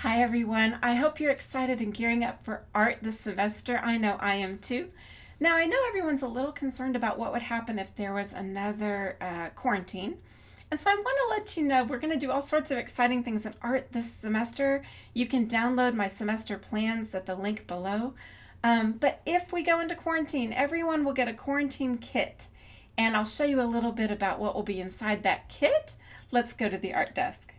Hi everyone, I hope you're excited and gearing up for art this semester. I know I am too. Now I know everyone's a little concerned about what would happen if there was another quarantine. And so I want to let you know we're going to do all sorts of exciting things in art this semester. You can download my semester plans at the link below. But if we go into quarantine, everyone will get a quarantine kit. And I'll show you a little bit about what will be inside that kit. Let's go to the art desk.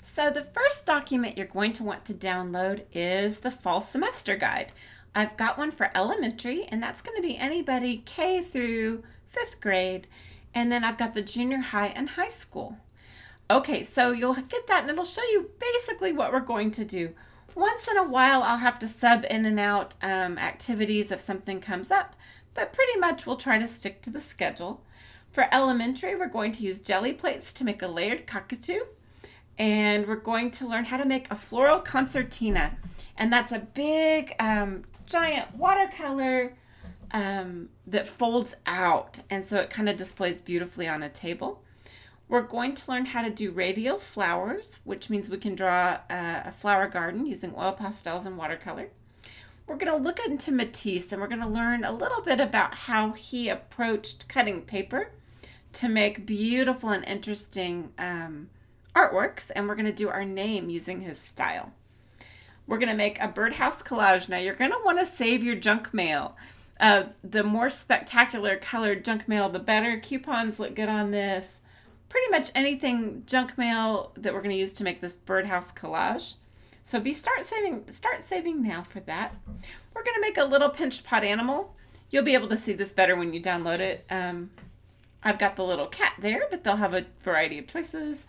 So the first document you're going to want to download is the fall semester guide. I've got one for elementary, and that's going to be anybody K through 5th grade. And then I've got the junior high and high school. Okay, so you'll get that and it'll show you basically what we're going to do. Once in a while, I'll have to sub in and out activities if something comes up, but pretty much we'll try to stick to the schedule. For elementary, we're going to use jelly plates to make a layered cockatoo. And we're going to learn how to make a floral concertina. And that's a big, giant watercolor that folds out. And so it kind of displays beautifully on a table. We're going to learn how to do radial flowers, which means we can draw a flower garden using oil pastels and watercolor. We're going to look into Matisse, and we're going to learn a little bit about how he approached cutting paper to make beautiful and interesting artworks, and we're going to do our name using his style. We're going to make a birdhouse collage. Now you're going to want to save your junk mail. The more spectacular colored junk mail, the better. Coupons look good on this. Pretty much anything junk mail that we're going to use to make this birdhouse collage. So start saving now for that. We're going to make a little pinch pot animal. You'll be able to see this better when you download it. I've got the little cat there, but they'll have a variety of choices.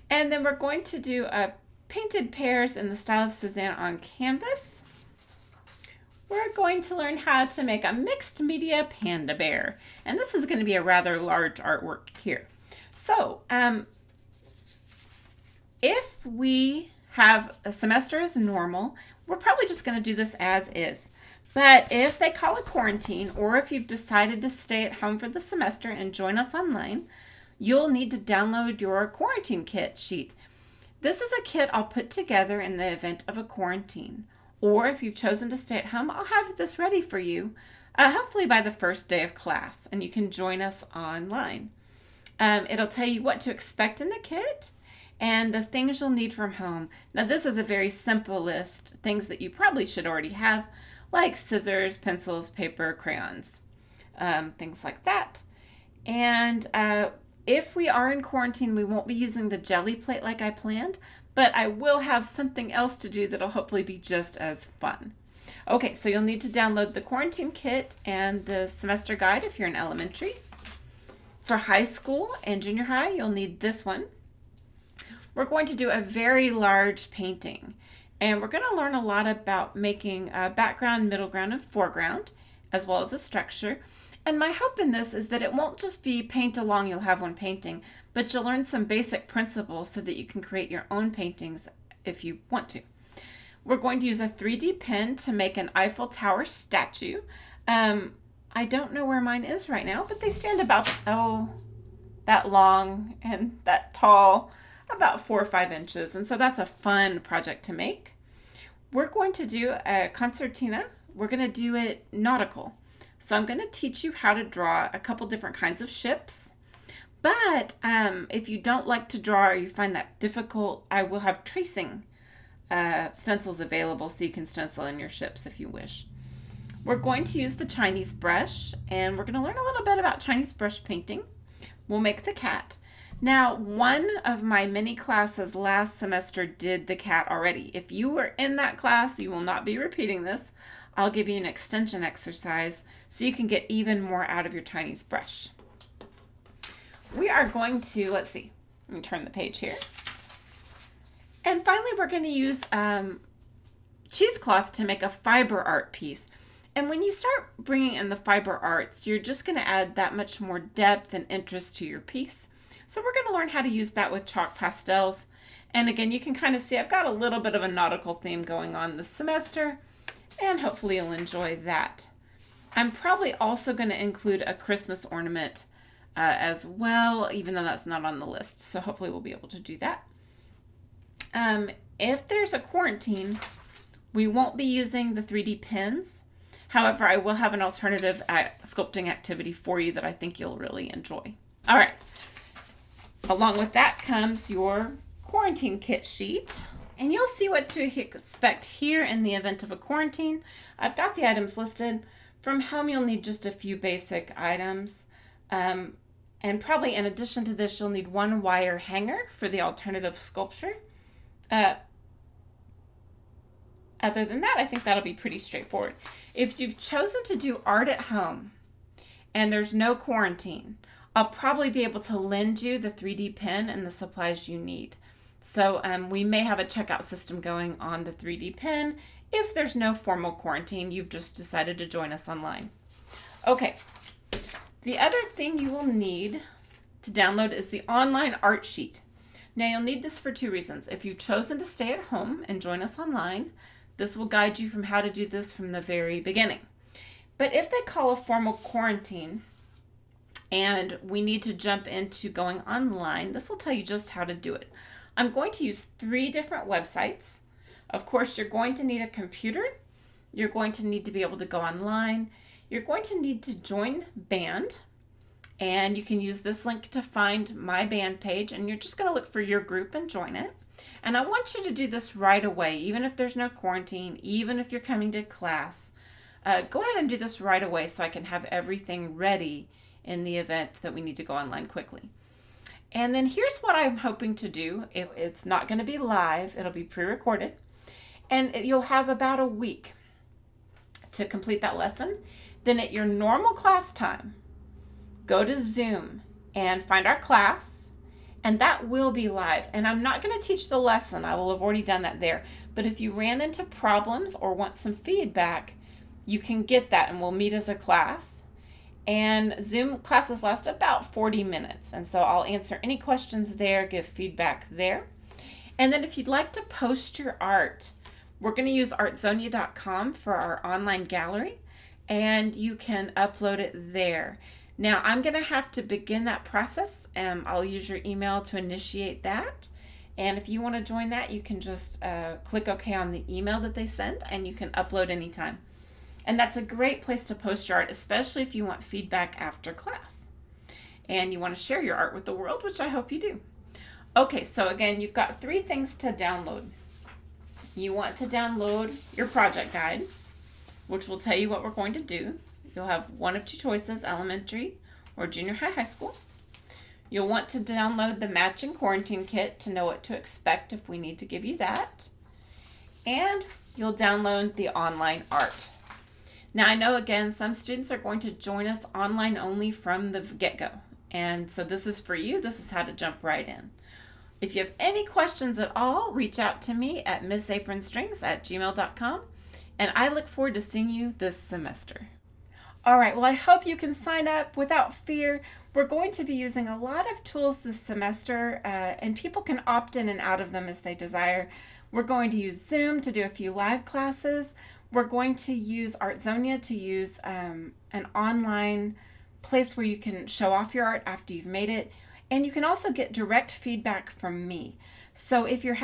And then we're going to do a painted pears in the style of Cezanne on canvas. We're going to learn how to make a mixed media panda bear. And this is going to be a rather large artwork here. So if we have a semester as normal, we're probably just going to do this as is. But if they call a quarantine, or if you've decided to stay at home for the semester and join us online, you'll need to download your quarantine kit sheet. This is a kit I'll put together in the event of a quarantine. Or if you've chosen to stay at home, I'll have this ready for you, hopefully by the first day of class, and you can join us online. It'll tell you what to expect in the kit and the things you'll need from home. Now this is a very simple list, things that you probably should already have, like scissors, pencils, paper, crayons, things like that. And if we are in quarantine, we won't be using the jelly plate like I planned, but I will have something else to do that'll hopefully be just as fun. Okay, so you'll need to download the quarantine kit and the semester guide if you're in elementary. For high school and junior high, you'll need this one. We're going to do a very large painting, and we're going to learn a lot about making a background, middle ground, and foreground, as well as a structure. And my hope in this is that it won't just be paint along, you'll have one painting, but you'll learn some basic principles so that you can create your own paintings if you want to. We're going to use a 3D pen to make an Eiffel Tower statue. I don't know where mine is right now, but they stand about, that long and that tall, about 4 or 5 inches. And so that's a fun project to make. We're going to do a concertina. We're going to do it nautical. So I'm going to teach you how to draw a couple different kinds of ships. But if you don't like to draw or you find that difficult, I will have tracing stencils available so you can stencil in your ships if you wish. We're going to use the Chinese brush, and we're going to learn a little bit about Chinese brush painting. We'll make the cat. Now, one of my mini classes last semester did the cat already. If you were in that class, you will not be repeating this. I'll give you an extension exercise so you can get even more out of your Chinese brush. We are going to, let's see, let me turn the page here. And finally, we're going to use cheesecloth to make a fiber art piece. And when you start bringing in the fiber arts, you're just going to add that much more depth and interest to your piece. So we're going to learn how to use that with chalk pastels. And again, you can kind of see I've got a little bit of a nautical theme going on this semester, and hopefully you'll enjoy that. I'm probably also going to include a Christmas ornament as well, even though that's not on the list. So hopefully we'll be able to do that. if there's a quarantine, we won't be using the 3D pins. However, I will have an alternative sculpting activity for you that I think you'll really enjoy. All right. Along with that comes your quarantine kit sheet. And you'll see what to expect here in the event of a quarantine. I've got the items listed. From home, you'll need just a few basic items. And probably in addition to this, you'll need one wire hanger for the alternative sculpture. Other than that, I think that'll be pretty straightforward. If you've chosen to do art at home and there's no quarantine, I'll probably be able to lend you the 3D pen and the supplies you need. So we may have a checkout system going on the 3D pen if there's no formal quarantine. You've just decided to join us online. Okay, the other thing you will need to download is the online art sheet. Now you'll need this for two reasons. If you've chosen to stay at home and join us online, this will guide you from how to do this from the very beginning. But if they call a formal quarantine and we need to jump into going online, this will tell you just how to do it. I'm going to use 3 different websites. Of course, you're going to need a computer. You're going to need to be able to go online. You're going to need to join band. And you can use this link to find my band page. And you're just going to look for your group and join it. And I want you to do this right away, even if there's no quarantine, even if you're coming to class. Go ahead and do this right away so I can have everything ready in the event that we need to go online quickly. And then here's what I'm hoping to do. If it's not going to be live, it'll be pre-recorded. And you'll have about a week to complete that lesson. Then at your normal class time, go to Zoom and find our class. And that will be live. And I'm not going to teach the lesson. I will have already done that there. But if you ran into problems or want some feedback, you can get that and we'll meet as a class. And Zoom classes last about 40 minutes. And so I'll answer any questions there, give feedback there. And then if you'd like to post your art, we're going to use artzonia.com for our online gallery. And you can upload it there. Now I'm going to have to begin that process. I'll use your email to initiate that. And if you want to join that, you can just click OK on the email that they send and you can upload anytime. And that's a great place to post your art, especially if you want feedback after class. And you want to share your art with the world, which I hope you do. Okay, so again, you've got 3 things to download. You want to download your project guide, which will tell you what we're going to do. You'll have one of 2 choices, elementary or junior high school. You'll want to download the matching quarantine kit to know what to expect if we need to give you that. And you'll download the online art. Now I know again some students are going to join us online only from the get-go. And so this is for you. This is how to jump right in. If you have any questions at all, reach out to me at missapronstrings@gmail.com. And I look forward to seeing you this semester. All right, well, I hope you can sign up without fear. We're going to be using a lot of tools this semester, and people can opt in and out of them as they desire. We're going to use Zoom to do a few live classes. We're going to use Artzonia to use an online place where you can show off your art after you've made it. And you can also get direct feedback from me. So if you're